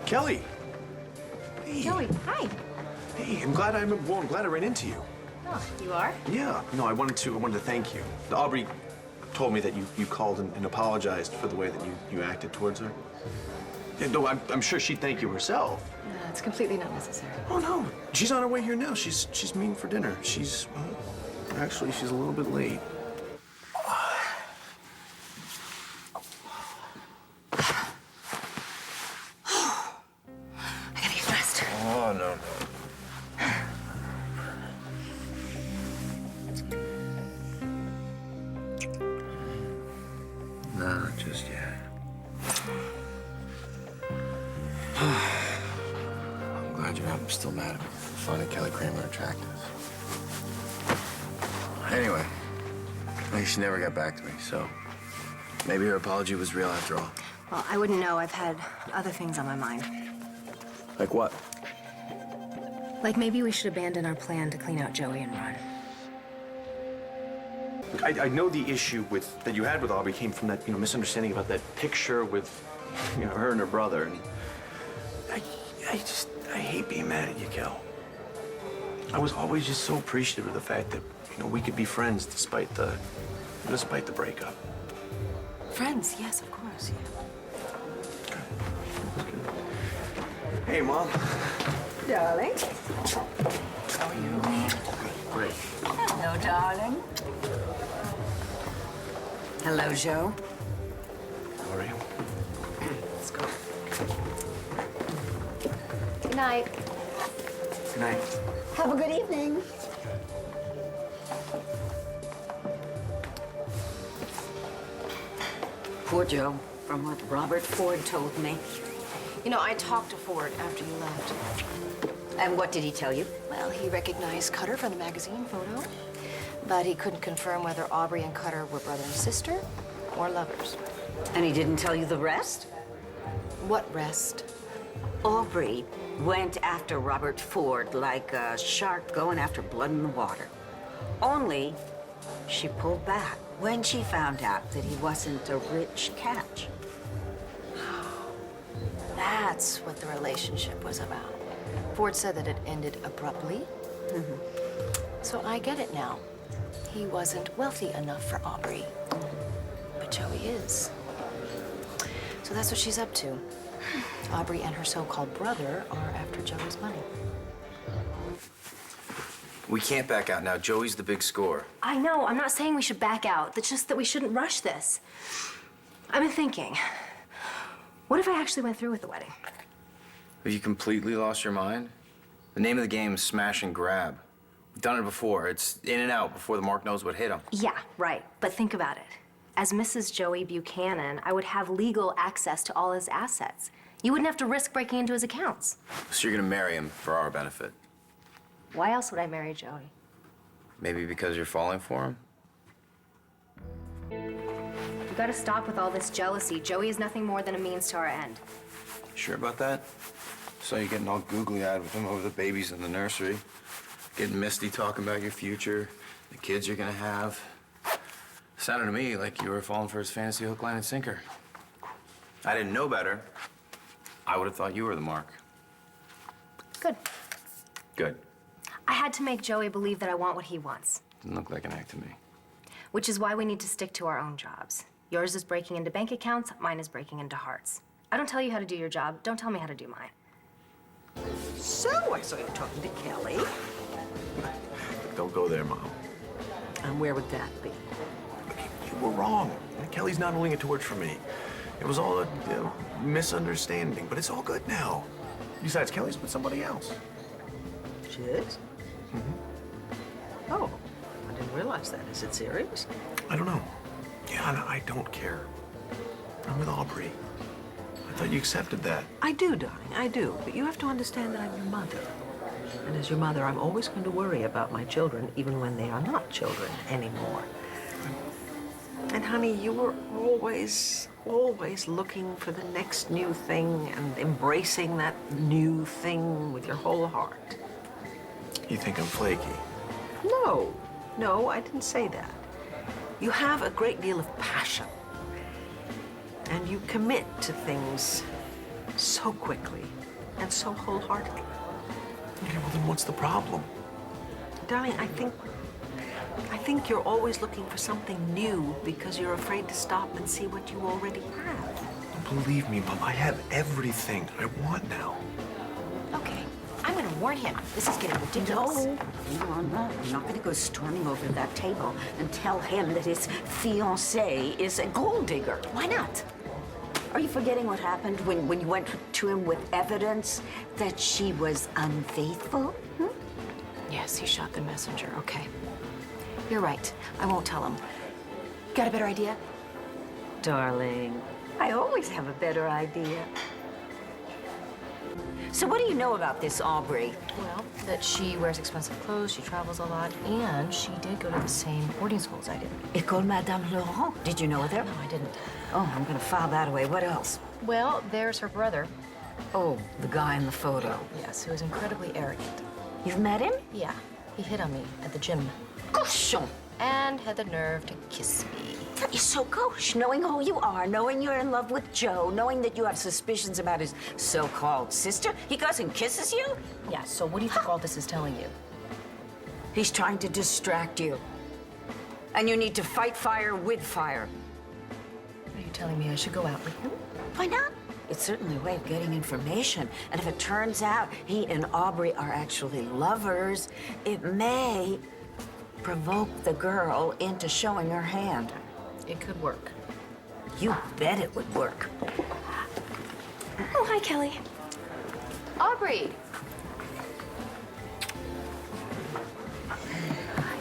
Kelly! Hey. Joey, hi. Hey, I'm glad I ran into you. Oh, you are? Yeah. No, I wanted to thank you. Aubrey told me that you called and apologized for the way that you acted towards her. Yeah, no, I'm sure she'd thank you herself. No, it's completely not necessary. Oh, no. She's on her way here now. She's meeting for dinner. She's a little bit late. I gotta get dressed. Oh, no. No, not just yet. I'm glad you're not still mad at me for finding Kelly Kramer attractive. Anyway, she never got back to me, so maybe her apology was real after all. Well, I wouldn't know. I've had other things on my mind. Like what? Like maybe we should abandon our plan to clean out Joey and run. Look, I know the issue that you had with Aubrey came from that misunderstanding about that picture with her and her brother. And I hate being mad at you, Kel. I was always just so appreciative of the fact that we could be friends despite the breakup. Friends, yes, of course, yeah. Hey, Mom. Darling. How are you? Great. Hello, darling. Hello, Joe. How are you? Let's go. Good night. Good night. Have a good evening. Poor Joe, from what Robert Ford told me. I talked to Ford after you left. And what did he tell you? Well, he recognized Cutter from the magazine photo, but he couldn't confirm whether Aubrey and Cutter were brother and sister or lovers. And he didn't tell you the rest? What rest? Aubrey went after Robert Ford like a shark going after blood in the water. Only she pulled back when she found out that he wasn't a rich catch. That's what the relationship was about. Ford said that it ended abruptly. So I get it now. He wasn't wealthy enough for Aubrey, but Joey is. So that's what she's up to. Aubrey and her so-called brother are after Joey's money. We can't back out now. Joey's the big score. I know. I'm not saying we should back out. It's just that we shouldn't rush this. I've been thinking, what if I actually went through with the wedding? Have you completely lost your mind? The name of the game is smash and grab. We've done it before. It's in and out before the mark knows what hit him. Yeah, right. But think about it. As Mrs. Joey Buchanan, I would have legal access to all his assets. You wouldn't have to risk breaking into his accounts. So you're gonna marry him for our benefit. Why else would I marry Joey? Maybe because you're falling for him? You gotta stop with all this jealousy. Joey is nothing more than a means to our end. Sure about that? Saw you getting all googly-eyed with him over the babies in the nursery. Getting misty talking about your future, the kids you're gonna have. Sounded to me like you were falling for his fantasy hook, line, and sinker. I didn't know better. I would have thought you were the mark. Good. Good. I had to make Joey believe that I want what he wants. Didn't look like an act to me. Which is why we need to stick to our own jobs. Yours is breaking into bank accounts, mine is breaking into hearts. I don't tell you how to do your job, don't tell me how to do mine. So I saw you talking to Kelly. Don't go there, Mom. And where would that be? You were wrong. Kelly's not holding a torch for me. It was all a misunderstanding, but it's all good now. Besides, Kelly's with somebody else. She is? Oh, I didn't realize that. Is it serious? I don't know. Yeah, I don't care. I'm with Aubrey. I thought you accepted that. I do, darling, I do. But you have to understand that I'm your mother. And as your mother, I'm always going to worry about my children, even when they are not children anymore. And honey, you were always looking for the next new thing and embracing that new thing with your whole heart. You think I'm flaky? No, I didn't say that. You have a great deal of passion. And you commit to things so quickly and so wholeheartedly. Okay, well then what's the problem? Darling, I think you're always looking for something new because you're afraid to stop and see what you already have. Believe me, Mom, I have everything I want now. Okay, I'm gonna warn him. This is getting ridiculous. No, you're not going to go storming over that table and tell him that his fiancée is a gold digger. Why not? Are you forgetting what happened when you went to him with evidence that she was unfaithful? Yes, he shot the messenger. Okay. You're right. I won't tell him. Got a better idea? Darling, I always have a better idea. So what do you know about this Aubrey? Well, that she wears expensive clothes, she travels a lot, and she did go to the same boarding school as I did. École Madame Laurent. Did you know her there? No, I didn't. Oh, I'm going to file that away. What else? Well, there's her brother. Oh, the guy in the photo. Yes, who is incredibly arrogant. You've met him? Yeah, he hit on me at the gym Cochon! and had the nerve to kiss me. That is so gauche, knowing who you are, knowing you're in love with Joe, knowing that you have suspicions about his so-called sister. He goes and kisses you? Yeah, so what do you think all this is telling you? He's trying to distract you. And you need to fight fire with fire. Are you telling me I should go out with him? Why not? It's certainly a way of getting information. And if it turns out he and Aubrey are actually lovers, it may provoke the girl into showing her hand. It could work. You bet it would work. Oh, hi, Kelly. Aubrey!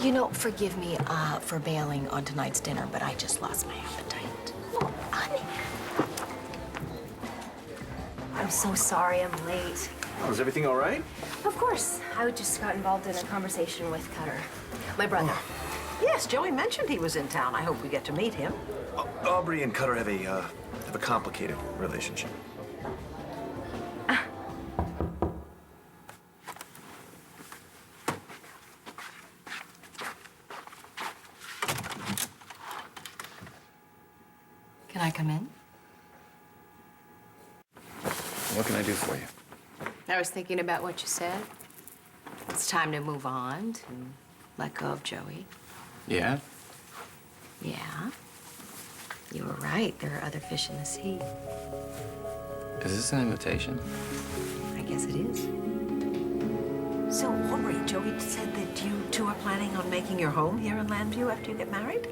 You know, forgive me for bailing on tonight's dinner, but I just lost my appetite. Oh, honey. I'm so sorry I'm late. Oh, is everything all right? Of course. I just got involved in a conversation with Cutter, my brother. Yes, Joey mentioned he was in town. I hope we get to meet him. Aubrey and Cutter have a complicated relationship. Can I come in? What can I do for you? I was thinking about what you said. It's time to move on, to let go of Joey. Yeah? Yeah. You were right. There are other fish in the sea. Is this an invitation? I guess it is. So, Aubrey, Joey said that you two are planning on making your home here in Landview after you get married?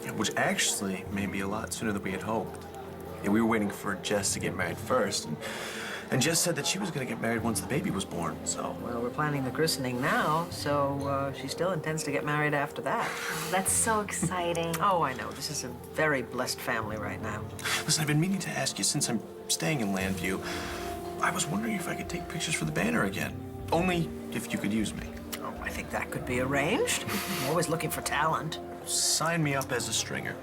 Yeah, which actually may be a lot sooner than we had hoped. Yeah, we were waiting for Jess to get married first, and Jess said that she was going to get married once the baby was born, so... Well, we're planning the christening now, so she still intends to get married after that. That's so exciting. Oh, I know. This is a very blessed family right now. Listen, I've been meaning to ask you, since I'm staying in Landview, I was wondering if I could take pictures for the banner again. Only if you could use me. Oh, I think that could be arranged. I'm always looking for talent. Sign me up as a stringer.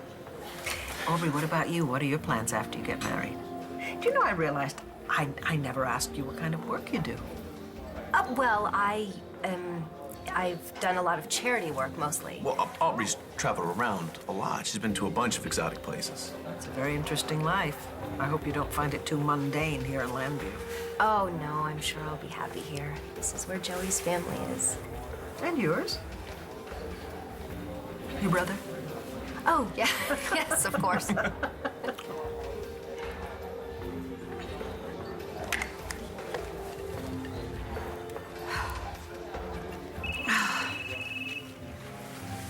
Aubrey, what about you? What are your plans after you get married? Do you know, I realized I never asked you what kind of work you do. Well, I've done a lot of charity work mostly. Well, Aubrey's traveled around a lot. She's been to a bunch of exotic places. It's a very interesting life. I hope you don't find it too mundane here in Landview. Oh, no, I'm sure I'll be happy here. This is where Joey's family is. And yours? Your brother? Oh, yeah. Yes, of course.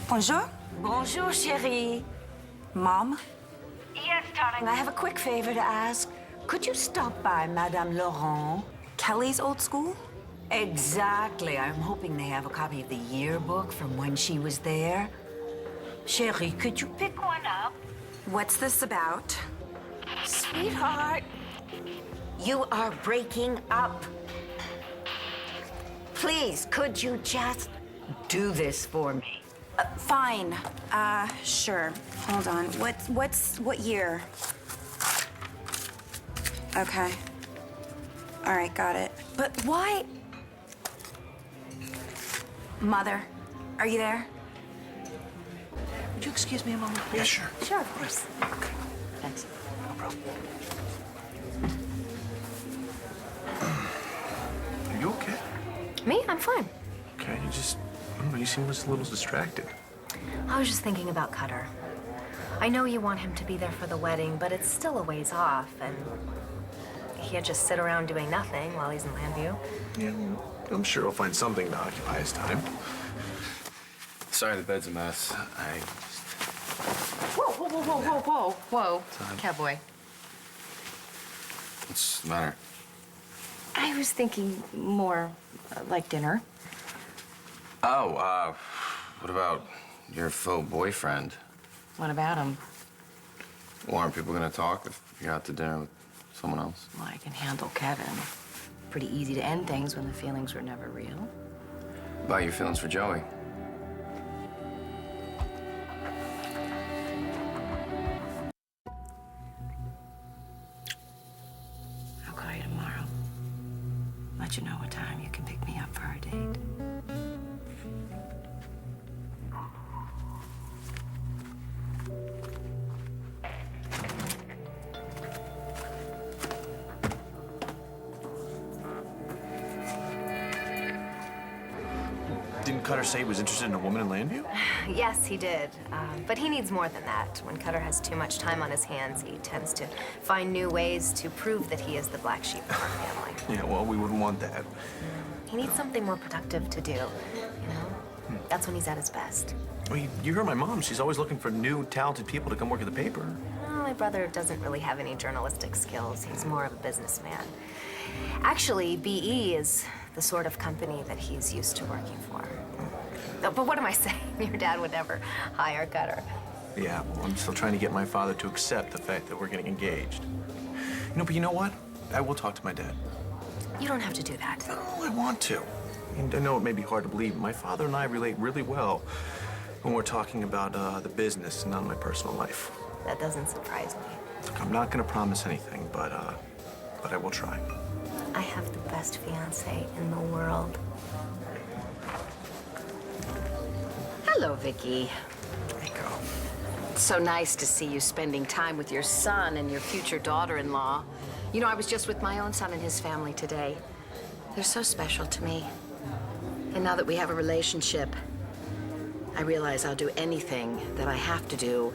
Bonjour. Bonjour, chérie. Mom? Yes, darling, I have a quick favor to ask. Could you stop by Madame Laurent? Kelly's old school? Exactly. I'm hoping they have a copy of the yearbook from when she was there. Chérie, could you pick one up? What's this about? Sweetheart, you are breaking up. Please, could you just do this for me? Fine. Sure. Hold on. What year? Okay. All right, got it. But why? Mother, are you there? Would you excuse me a moment, please? Yeah, sure. Sure, of course. Thanks. No problem. Me? I'm fine. Okay, you just, I don't know, you seem just a little distracted. I was just thinking about Cutter. I know you want him to be there for the wedding, but it's still a ways off, and he can't just sit around doing nothing while he's in Landview. Yeah, well, I'm sure he'll find something to occupy his time. Sorry, the bed's a mess. Whoa, cowboy. What's the matter? I was thinking more like dinner. Oh, what about your faux boyfriend? What about him? Well, aren't people gonna talk if you're out to dinner with someone else? Well, I can handle Kevin. Pretty easy to end things when the feelings were never real. About your feelings for Joey? I'll call you tomorrow. Let you know what time you can pick me up for our date. Didn't Cutter say he was interested in a woman in Landview? Yes, he did. But he needs more than that. When Cutter has too much time on his hands, he tends to find new ways to prove that he is the black sheep of our family. Yeah, well, we wouldn't want that. He needs something more productive to do, you know? That's when he's at his best. Well, you heard my mom. She's always looking for new, talented people to come work at the paper. Well, my brother doesn't really have any journalistic skills. He's more of a businessman. Actually, BE is the sort of company that he's used to working for. Oh, but what am I saying? Your dad would never hire Cutter. Yeah, well, I'm still trying to get my father to accept the fact that we're getting engaged. But you know what? I will talk to my dad. You don't have to do that. No, I want to. And I know it may be hard to believe. My father and I relate really well when we're talking about the business and not my personal life. That doesn't surprise me. Look, I'm not going to promise anything, but I will try. I have the best fiance in the world. Hello, Viki. Rico. It's so nice to see you spending time with your son and your future daughter-in-law. You know, I was just with my own son and his family today. They're so special to me. And now that we have a relationship, I realize I'll do anything that I have to do